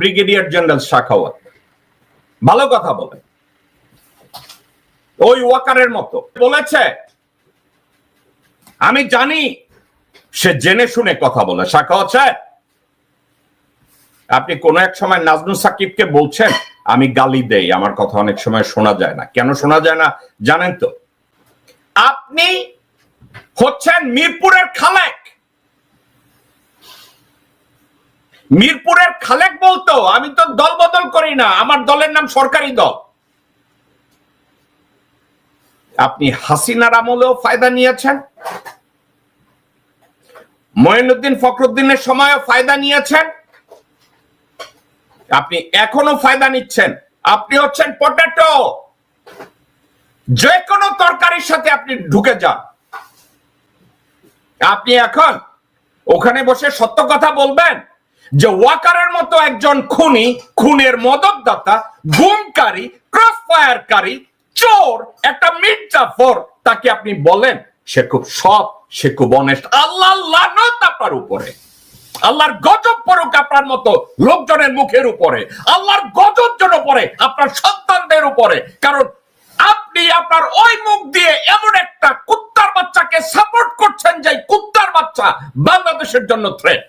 Brigadier general Sakhawat ভালো কথা বলে, ওই ওয়াকারের মতো বলেছে। আমি জানি সে জেনে শুনে কথা বলে। সাখাওয়াত সাহেব, আপনি কোন এক সময় নাজমুল সাকিবকে বলছেন আমি গালি দেই, আমার কথা অনেক সময় শোনা যায় না। কেন শোনা যায় না জানেন তো? আপনি হচ্ছেন মিরপুরের খালেক। মিরপুরের খালেক বলতো আমি তো দল বদল করি না, আমার দলের নাম সরকারি দল। আপনি হাসিনার আমলেও ফায়দা নিয়েছেন, মঈনুদ্দিন ফখরুদ্দিনের সময়ও ফায়দা নিয়েছেন, আপনি এখনো ফায়দা নিচ্ছেন। আপনি হচ্ছেন পটেটো, যে কোনো তরকারির সাথে আপনি ঢুকে যান। আপনি এখন ওখানে বসে সত্য কথা বলবেন যে ওয়াকারের মতো একজন খুনি, খুনের মদতদাতা, গুমকারী, ক্রসফায়ারকারী, চোর, একটা মির্জাফর, তাকে আপনি বলেন সে খুব সৎ, সে খুব অনেস্ট। আল্লাহ লানত আপনার উপরে, আল্লাহর গজব পড়ুক আপনার মতো লোকজনের মুখের উপরে, আল্লাহর গজব যেন পড়ে আপনার সন্তানদের উপরে। কারণ আপনি আপনার ওই মুখ দিয়ে এমন একটা কুত্তার বাচ্চাকে সাপোর্ট করছেন যে কুত্তার বাচ্চা বাংলাদেশের জন্য থ্রেট।